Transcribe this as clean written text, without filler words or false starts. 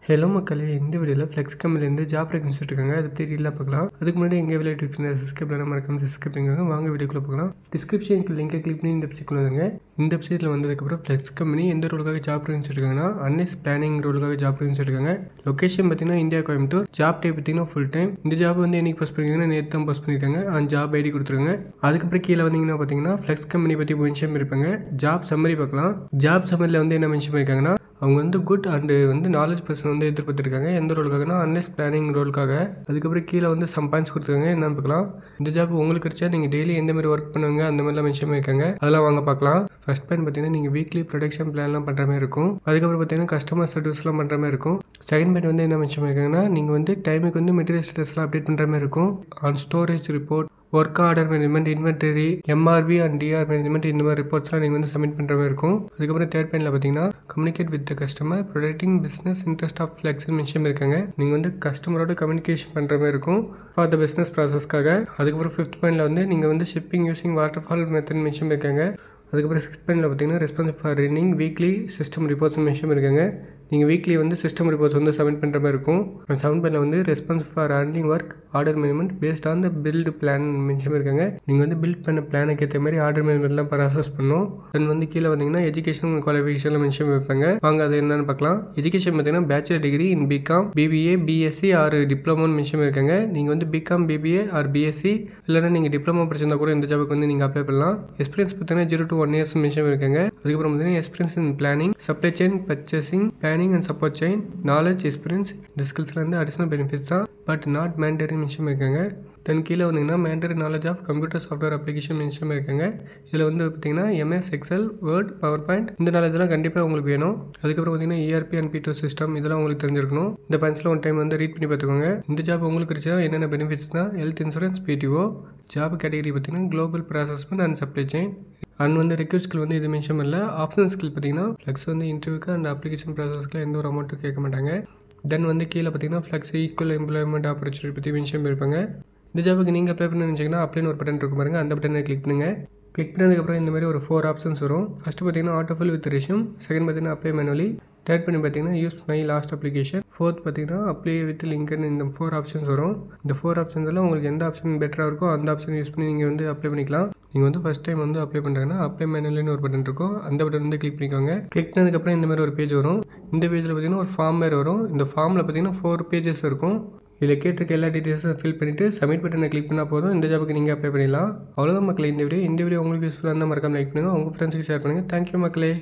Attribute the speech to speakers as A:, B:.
A: Hello மக்களே, இந்த வீடியோவில் ஃப்ளெக்ஸ் கம்பெனிலேருந்து ஜாப் வேகன்சி இருக்காங்க. அதை பற்றி டீலாக பார்க்கலாம். அதுக்கு முன்னாடி எங்கள் வீடியோ யூடியூப் சேனல் சப்ஸ்கிரைப் பண்ணால் மறக்காம சப்ஸ்கிரைப் பண்ணிக்கோங்க. வாங்க வீடியோக்குள்ளே பார்க்கலாம். டிஸ்கிரிப்ஷனுக்கு லிங்கை கிளிக் பண்ணி இந்த வெப்சைட் வந்துங்க. இந்த வெப்சைட்டில் வந்ததுக்கப்புறம் ஃப்ளெக்ஸ் கம்பெனி எந்த ரோலுக்காக ஜாப் வேகன்சி இருக்காங்கன்னா அன்எஸ் பிளானிங் ரோலுக்காக ஜாப் வேகன்சி இருக்காங்க. லொக்கேஷன் பார்த்தீங்கன்னா இந்தியா கோயம்புத்தூர். ஜாப் டைப் பார்த்தீங்கன்னா ஃபுல் டைம். இந்த ஜாப் வந்து என்னைக்கு போஸ்ட் பண்ணியிருக்காங்கன்னா நேற்று தான் போஸ்ட் பண்ணியிருக்காங்க. அந்த ஜாப் ஐடி கொடுத்துருங்க. அதுக்கப்புறம் கீழே வந்தீங்கன்னா பார்த்தீங்கன்னா ஃப்ளெக்ஸ் கம்பெனி பற்றி மென்ஷன் இருப்பாங்க. ஜாப் சம்மரி பார்க்கலாம். ஜாப் சம்மரியில் வந்து என்ன மென்ஷன் பண்ணியிருக்காங்கன்னா அவங்க வந்து குட் அண்டு வந்து நாலேஜ் பர்சன் வந்து எதிர்பார்த்துருக்காங்க. எந்த ரோலுக்காகனா அன்லைஸ் பிளானிங் ரோலுக்காக. அதுக்கப்புறம் கீழே வந்து சம் பாயிண்ட்ஸ் கொடுத்துருக்காங்க. என்னன்னு பார்க்கலாம். இந்த ஜாப் உங்களுக்கு கிடைச்சா நீங்கள் டெய்லி எந்த மாதிரி ஒர்க் பண்ணுவாங்க அந்த மாதிரிலாம் மென்ஷன் பண்ணியிருக்காங்க. அதெல்லாம் வாங்க பார்க்கலாம். ஃபர்ஸ்ட் பாயிண்ட் பார்த்தீங்கன்னா நீங்கள் வீக்லி ப்ரொடக்ஷன் பிளான்லாம் பண்ணுற மாதிரி இருக்கும். அதுக்கப்புறம் பார்த்தீங்கன்னா கஸ்டமர் சர்வீஸ்லாம் பண்ணுற மாதிரி இருக்கும். செகண்ட் பாயிண்ட் வந்து என்ன மென்ஷன் பண்ணியிருக்காங்கன்னா நீங்கள் வந்து டைமுக்கு வந்து மெட்டீரியல் ஸ்டேட்டஸ்லாம் அப்டேட் பண்ணுற மாதிரி இருக்கும். On storage report, work order management, inventory, MRP and TR management, இந்த மாதிரி ரிப்போர்ட்ஸ்லாம் நீங்கள் வந்து சப்மிட் பண்ணுற மாதிரி இருக்கும். அதுக்கப்புறம் தேர்ட் பாயிண்டில் பார்த்தீங்கன்னா communicate with the customer, protecting business interest of flex mention இருக்காங்க. நீங்கள் வந்து கஸ்டமரோட கம்யூனிகேஷன் பண்ணுற மாதிரி இருக்கும் ஃபார் த பிஸ்னஸ் ப்ராசஸ்க்காக. அதுக்கப்புறம் ஃபிஃப்த் பாயிண்டில் வந்து நீங்கள் வந்து shipping using waterfall method mention இருக்காங்க. அதுக்கப்புறம் சிக்ஸ்த் பாயிண்டில் பார்த்தீங்கன்னா response for running weekly system reports mention இருக்காங்க. நீங்கள் வீக்லி வந்து சிஸ்டம் ரிப்போர்ட்ஸ் வந்து சப்மிட் பண்ணுற மாதிரி இருக்கும். செவன் பாயிண்டில் வந்து response for handling work order management based on the build plan mention இருக்காங்க. நீங்கள் வந்து பில்ட் பண்ண பிளானுக்கு ஏற்ற மாதிரி ஆர்டர் மேனேஜ்மெண்ட்லாம் ப்ராசஸ் பண்ணணும். தென் வந்து கீழே வந்தீங்கன்னா எஜுகேஷன் குவாலிஃபிகேஷனில் மென்ஷன் வைப்பாங்க. வாங்க அது என்னன்னு பார்க்கலாம். எஜுகேஷன் பார்த்தீங்கன்னா bachelor degree in BCom, BBA, BSc or டிப்ளமோன்னு மென்ஷன் இருக்காங்க. நீங்கள் வந்து பிகாம், பிபிஏ ஆர் பிஎஸ்சி இல்லைன்னா நீங்கள் டிப்ளமோ படிச்சிருந்தா கூட இந்த ஜாபுக்கு வந்து நீங்கள் அப்ளை பண்ணலாம். எக்ஸ்பீரியன்ஸ் பார்த்தீங்கன்னா 0 to 1 years மென்ஷன் இருக்காங்க. அதுக்கப்புறம் பார்த்தீங்கன்னா experience in planning, supply chain, purchasing, planning and support chain, knowledge, experience, இந்த ஸ்கில்ஸ்ல வந்து அடிஷனல் பெனிஃபிட்ஸ் தான், பட் நாட் மேண்டரி மென்ஷன் இருக்காங்க. தென் கீழே வந்தீங்கன்னா mandatory knowledge of computer software application mention இருக்காங்க. இதில் வந்து பார்த்தீங்கன்னா MS Excel, Word, PowerPoint, இந்த நாலேஜ்லாம் கண்டிப்பாக உங்களுக்கு வேணும். அதுக்கப்புறம் பார்த்தீங்கன்னா இஆர்பி அண்ட் P2 சிஸ்டம் இதெல்லாம் உங்களுக்கு தெரிஞ்சிருக்கணும். இந்த பாயிண்ட்ஸில் ஒன் டைம் வந்து ரீட் பண்ணி பார்த்துக்கோங்க. இந்த ஜாப் உங்களுக்கு கிடைச்சா என்னென்ன பெனிஃபிட்ஸ் தான் health insurance, PTO. Job category பார்த்தீங்கன்னா global procurement and supply chain. And வந்து ரெக்யூட் ஸ்கில் வந்து இது மென்ஷன் பண்ணல. ஆப்ஷனல் ஸ்கில் பார்த்தீங்கன்னா ஃப்ளெக்ஸ் வந்து இன்டர்வியூக்கு அண்ட் அப்ளிகேஷன் ப்ராசஸ்க்கு எந்த ஒரு அமௌண்ட்டும் கேட்க மாட்டாங்க. தென் வந்து கீழே பார்த்தீங்கன்னா ஃப்ளெக்ஸ் ஈக்குவல் எம்ப்ளாய்மெண்ட் ஆப்பர்ச்சுனிட்டி பற்றி மென்ஷன் பண்ணியிருப்பாங்க. இந்த ஜாபுக்கு நீங்கள் அப்ளை பண்ணி நினச்சிங்கன்னா அப்ளைன்னு ஒரு பட்டன் இருக்கும் பாருங்க, அந்த பட்டனை கிளிக் பண்ணுங்கள். கிளிக் பண்ணதுக்கப்புறம் இந்த மாதிரி ஒரு 4 ஆப்ஷன்ஸ் வரும். ஃபஸ்ட்டு பார்த்தீங்கன்னா ஆட்டோஃபில் வித் ரெஷ்யூம், செகண்ட் பார்த்தீங்கன்னா அப்ளை மேனுவலி, தேர்ட் பண்ணி பார்த்தீங்கன்னா use my last application, fourth பார்த்தீங்கன்னா அப்ளை வித் லிங்க்னு இந்த 4 ஆப்ஷன்ஸ் வரும். இந்த 4 ஆப்ஷன்ஸில் உங்களுக்கு எந்த ஆப்ஷன் பெட்டராக இருக்கோ அந்த ஆப்ஷன் யூஸ் பண்ணி நீங்கள் வந்து அப்ளை பண்ணிக்கலாம். நீங்கள் வந்து ஃபஸ்ட் டைம் வந்து அப்ளை பண்ணுறாங்கன்னா அப்ளை மேனுவலின்னு ஒரு பட்டன் இருக்கும், அந்த பட்டன் வந்து கிளிக் பண்ணிக்கோங்க. கிளிக் பண்ணதுக்கப்புறம் இந்த மாதிரி ஒரு பேஜ் வரும். இந்த பேஜில் பார்த்தீங்கன்னா ஒரு ஃபார்ம் மாதிரி வரும். இந்த ஃபார்மில் பார்த்தீங்கன்னா 4 பேஜஸ் இருக்கும். இதில் கேட்டிருக்க எல்லா டீட்டெயில்ஸும் ஃபில் பண்ணிவிட்டு சப்மிட் பட்டனை கிளிக் பண்ணால் போதும். இந்த ஜாபுக்கு நீங்கள் அப்ளை பண்ணிடலாம். அவ்வளோதான் மக்களே இந்த வீடியோ. இந்த வீடியோ உங்களுக்கு யூஸ்ஃபுல்லாக இருந்தால் மறக்காம லைக் பண்ணுங்கள். உங்கள் ஃப்ரெண்ட்ஸுக்கு ஷேர் பண்ணுங்கள். தேங்க்யூ மக்களே.